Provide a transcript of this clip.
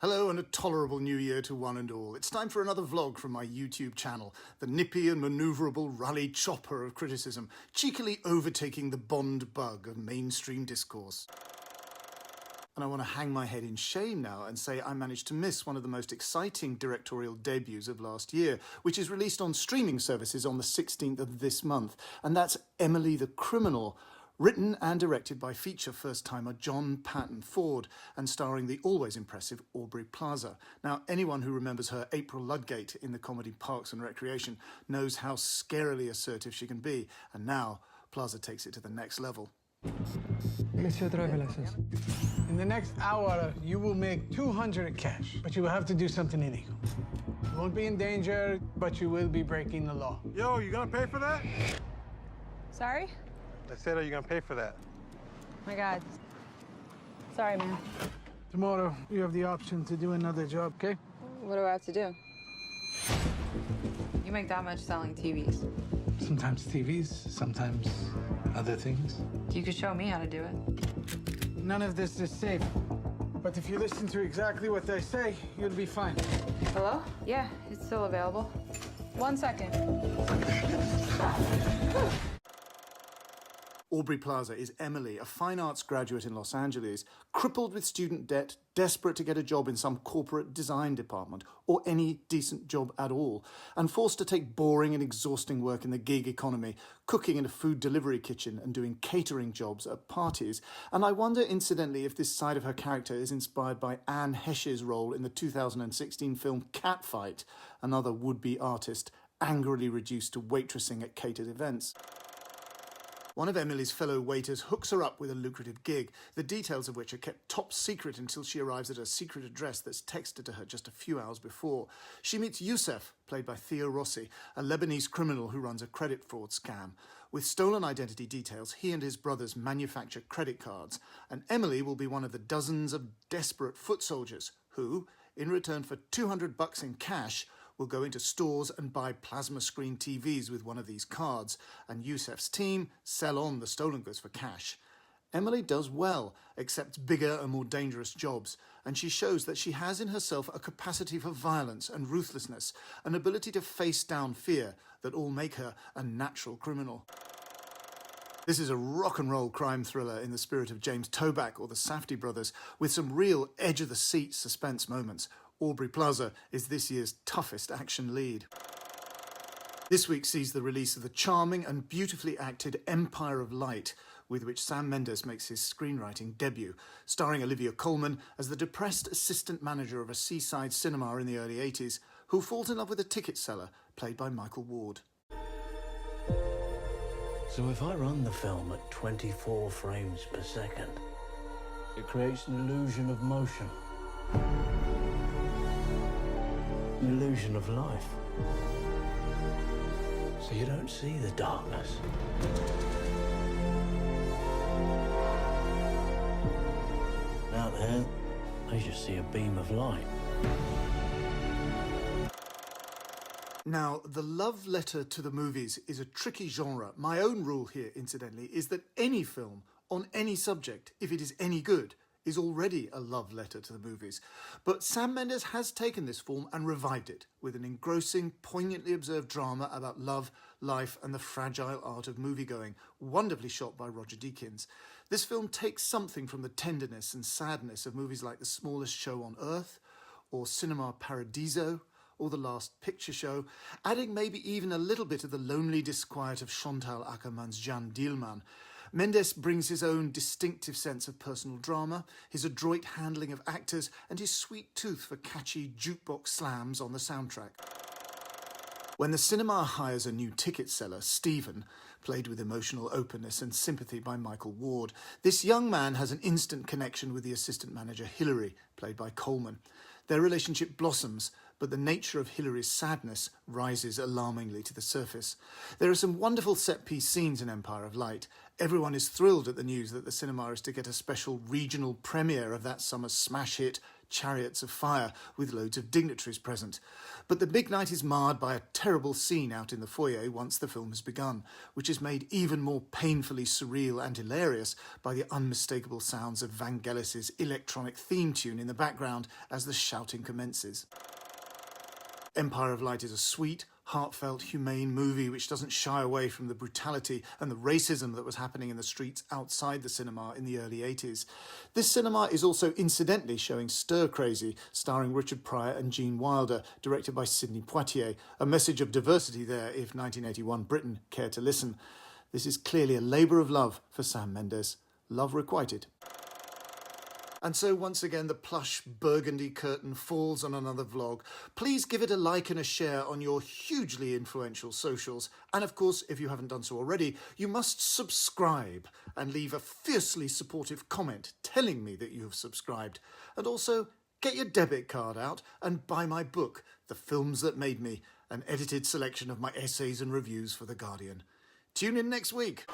Hello and a tolerable new year to one and all. It's time for another vlog from my YouTube channel, the nippy and manoeuvrable rally chopper of criticism, cheekily overtaking the Bond bug of mainstream discourse. And I want to hang my head in shame now and say I managed to miss one of the most exciting directorial debuts of last year, which is released on streaming services on the 16th of this month, and that's Emily the Criminal, written and directed by feature first-timer John Patton Ford and starring the always impressive Aubrey Plaza. Now, anyone who remembers her April Ludgate in the comedy Parks and Recreation knows how scarily assertive she can be, and now Plaza takes it to the next level. Monsieur driver license. In the next hour, you will make 200 cash, but you will have to do something illegal. You won't be in danger, but you will be breaking the law. Yo, you gonna pay for that? Sorry? I said, are you gonna pay for that? My God. Sorry, man. Tomorrow, you have the option to do another job, okay? What do I have to do? You make that much selling TVs. Sometimes TVs, sometimes other things. You could show me how to do it. None of this is safe. But if you listen to exactly what I say, you'll be fine. Hello? Yeah, it's still available. 1 second. Aubrey Plaza is Emily, a fine arts graduate in Los Angeles, crippled with student debt, desperate to get a job in some corporate design department, or any decent job at all, and forced to take boring and exhausting work in the gig economy, cooking in a food delivery kitchen and doing catering jobs at parties. And I wonder, incidentally, if this side of her character is inspired by Anne Heche's role in the 2016 film Catfight, another would-be artist angrily reduced to waitressing at catered events. One of Emily's fellow waiters hooks her up with a lucrative gig, the details of which are kept top secret until she arrives at a secret address that's texted to her just a few hours before. She meets Youssef, played by Theo Rossi, a Lebanese criminal who runs a credit fraud scam. With stolen identity details, he and his brothers manufacture credit cards, and Emily will be one of the dozens of desperate foot soldiers who, in return for $200 in cash, will go into stores and buy plasma screen TVs with one of these cards, and Youssef's team sell on the stolen goods for cash. Emily does well, accepts bigger and more dangerous jobs, and she shows that she has in herself a capacity for violence and ruthlessness, an ability to face down fear that all make her a natural criminal. This is a rock and roll crime thriller in the spirit of James Toback or the Safdie brothers, with some real edge-of-the-seat suspense moments. Aubrey Plaza is this year's toughest action lead. This week sees the release of the charming and beautifully acted Empire of Light, with which Sam Mendes makes his screenwriting debut, starring Olivia Colman as the depressed assistant manager of a seaside cinema in the early 80s, who falls in love with a ticket seller, played by Michael Ward. So if I run the film at 24 frames per second, it creates an illusion of motion. An illusion of life. So you don't see the darkness. Out there, I just see a beam of light. Now, the love letter to the movies is a tricky genre. My own rule here, incidentally, is that any film on any subject, if it is any good, is already a love letter to the movies. But Sam Mendes has taken this form and revived it with an engrossing, poignantly observed drama about love, life, and the fragile art of moviegoing, wonderfully shot by Roger Deakins. This film takes something from the tenderness and sadness of movies like The Smallest Show on Earth, or Cinema Paradiso, or The Last Picture Show, adding maybe even a little bit of the lonely disquiet of Chantal Akerman's Jeanne Dielman. Mendes brings his own distinctive sense of personal drama, his adroit handling of actors, and his sweet tooth for catchy jukebox slams on the soundtrack. When the cinema hires a new ticket seller, Stephen, played with emotional openness and sympathy by Michael Ward, this young man has an instant connection with the assistant manager Hilary, played by Coleman. Their relationship blossoms, but the nature of Hilary's sadness rises alarmingly to the surface. There are some wonderful set-piece scenes in Empire of Light. Everyone is thrilled at the news that the cinema is to get a special regional premiere of that summer's smash hit chariots of fire with loads of dignitaries present. But the big night is marred by a terrible scene out in the foyer once the film has begun, which is made even more painfully surreal and hilarious by the unmistakable sounds of Vangelis's electronic theme tune in the background as the shouting commences. Empire of Light is a sweet, heartfelt, humane movie which doesn't shy away from the brutality and the racism that was happening in the streets outside the cinema in the early 80s. This cinema is also incidentally showing Stir Crazy, starring Richard Pryor and Gene Wilder, directed by Sidney Poitier, a message of diversity there if 1981 Britain cared to listen. This is clearly a labour of love for Sam Mendes. Love requited. And so once again the plush burgundy curtain falls on another vlog. Please give it a like and a share on your hugely influential socials. And of course, if you haven't done so already, you must subscribe and leave a fiercely supportive comment telling me that you have subscribed. And also, get your debit card out and buy my book, The Films That Made Me, an edited selection of my essays and reviews for The Guardian. Tune in next week.